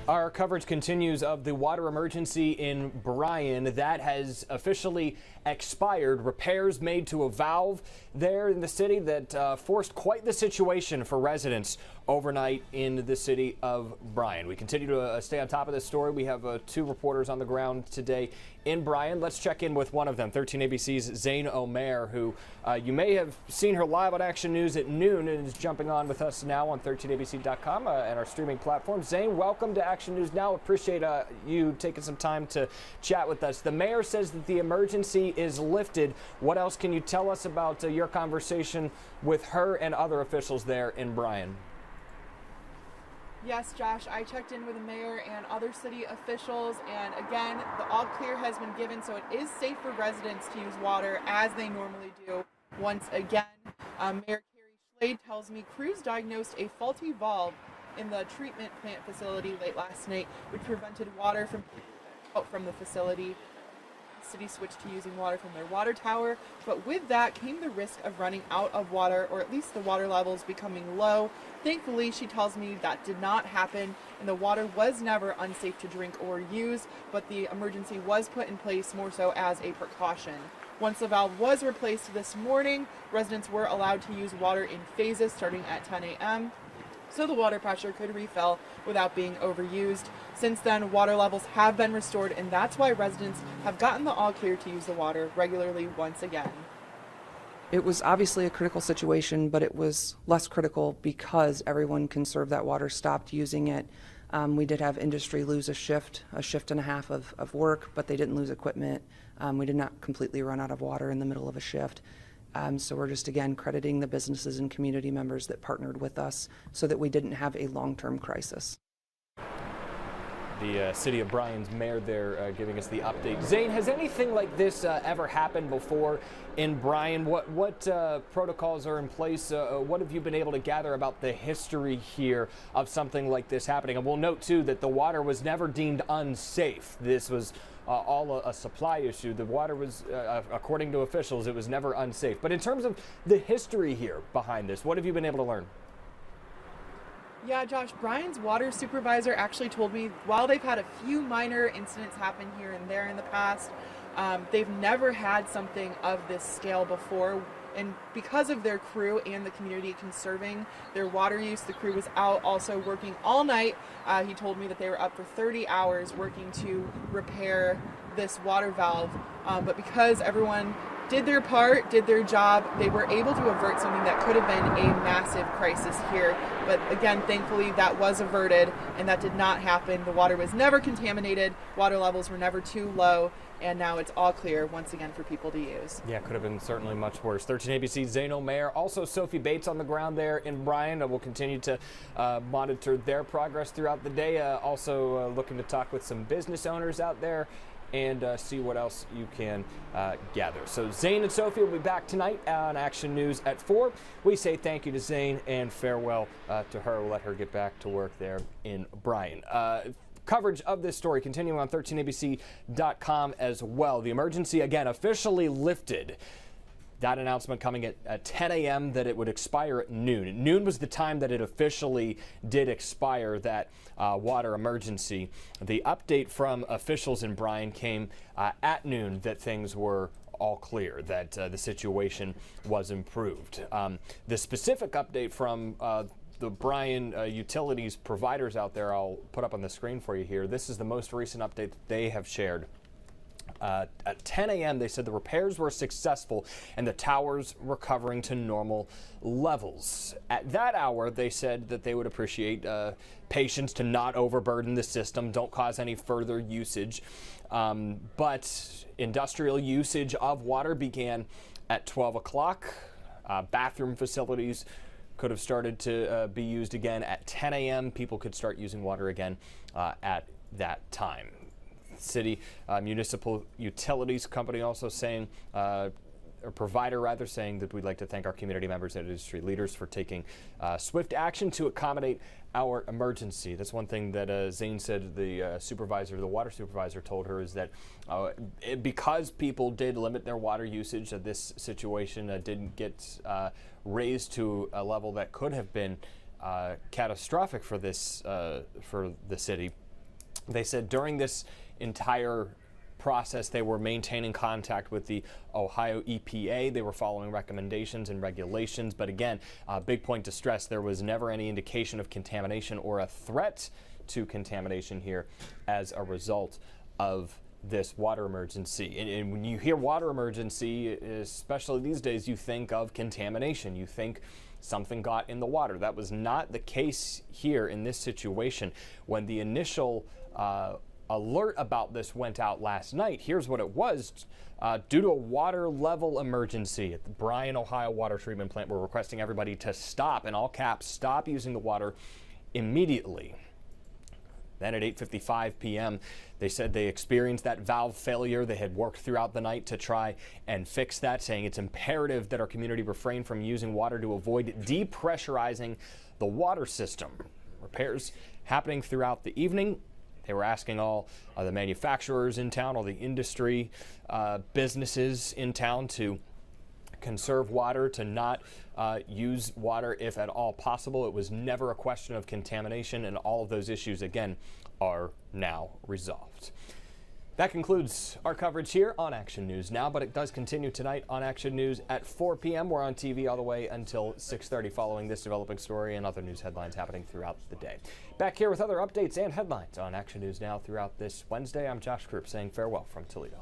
Our coverage continues of the water emergency in Bryan that has officially expired. Repairs made to a valve there in the city that forced quite the situation for residents overnight in the city of Bryan. We continue to stay on top of this story. We have two reporters on the ground today in Bryan. Let's check in with one of them, 13 ABC's Zain Omair, who you may have seen her live on Action News at noon and is jumping on with us now on 13abc.com and our streaming platform. Zain, welcome to Action News Now. Appreciate you taking some time to chat with us. The mayor says that the emergency is lifted. What else can you tell us about your conversation with her and other officials there in Bryan? Yes, Josh, I checked in with the mayor and other city officials, and again, the all clear has been given, so it is safe for residents to use water as they normally do once again. Mayor Carrie Schlade tells me crews diagnosed a faulty valve in the treatment plant facility late last night, which prevented water from out from the facility. The city switched to using water from their water tower, but with that came the risk of running out of water, or at least the water levels becoming low. Thankfully, she tells me that did not happen, and the water was never unsafe to drink or use, but the emergency was put in place more so as a precaution. Once the valve was replaced this morning, residents were allowed to use water in phases starting at 10 a.m. so the water pressure could refill without being overused. Since then, water levels have been restored, and that's why residents have gotten the all clear to use the water regularly once again. It was obviously a critical situation, but it was less critical because everyone conserved that water, stopped using it. We did have industry lose a shift and a half of work, but they didn't lose equipment. We did not completely run out of water in the middle of a shift. So we're just, again, crediting the businesses and community members that partnered with us so that we didn't have a long-term crisis. The city of Bryan's mayor there giving us the update. Zain, has anything like this ever happened before in Bryan? What protocols are in place? What have you been able to gather about the history here of something like this happening? And we'll note, too, that the water was never deemed unsafe. This was all a supply issue. The water was, according to officials, it was never unsafe. But in terms of the history here behind this, what have you been able to learn? Yeah, Josh, Bryan's water supervisor actually told me while they've had a few minor incidents happen here and there in the past, they've never had something of this scale before. And because of their crew and the community conserving their water use, the crew was out also working all night. He told me that they were up for 30 hours working to repair this water valve. But because everyone did their part, did their job, they were able to avert something that could have been a massive crisis here. But again, thankfully that was averted and that did not happen. The water was never contaminated, water levels were never too low, and now it's all clear once again for people to use. Yeah, could have been certainly much worse. 13 ABC's Zain Omair, also Sophie Bates on the ground there in Bryan. We'll continue to monitor their progress throughout the day. Also looking to talk with some business owners out there and see what else you can gather. So Zain and Sophie will be back tonight on Action News at 4. We say thank you to Zain and farewell to her. We'll let her get back to work there in Bryan. Coverage of this story continuing on 13abc.com as well. The emergency, again, officially lifted. That announcement coming at 10 a.m. that it would expire at noon. Noon was the time that it officially did expire, that water emergency. The update from officials in Bryan came at noon that things were all clear, that the situation was improved. The specific update from the Bryan utilities providers out there, I'll put up on the screen for you here. This is the most recent update that they have shared. At 10 a.m., they said the repairs were successful and the towers recovering to normal levels. At that hour, they said that they would appreciate patience to not overburden the system, don't cause any further usage. But industrial usage of water began at 12 o'clock. Bathroom facilities could have started to be used again at 10 a.m. People could start using water again at that time. City municipal utilities company also saying, or provider rather, saying that we'd like to thank our community members and industry leaders for taking swift action to accommodate our emergency. That's one thing that Zain said the water supervisor told her, is that because people did limit their water usage, this situation didn't get raised to a level that could have been catastrophic for this for the city. They said during this entire process, they were maintaining contact with the Ohio EPA. They were following recommendations and regulations. But again, a big point to stress, there was never any indication of contamination or a threat to contamination here as a result of this water emergency. And when you hear water emergency, especially these days, you think of contamination. You think something got in the water. That was not the case here in this situation. When the initial alert about this went out last night, here's what it was. Due to a water level emergency at the Bryan, Ohio water treatment plant, we're requesting everybody to stop, in all caps, stop using the water immediately. Then at 8:55 p.m., they said they experienced that valve failure. They had worked throughout the night to try and fix that, saying it's imperative that our community refrain from using water to avoid depressurizing the water system. Repairs happening throughout the evening. They were asking all the manufacturers in town, all the industry businesses in town to conserve water, to not use water if at all possible. It was never a question of contamination, and all of those issues, again, are now resolved. That concludes our coverage here on Action News Now, but it does continue tonight on Action News at 4 p.m. We're on TV all the way until 6:30 following this developing story and other news headlines happening throughout the day. Back here with other updates and headlines on Action News Now throughout this Wednesday, I'm Josh Croup saying farewell from Toledo.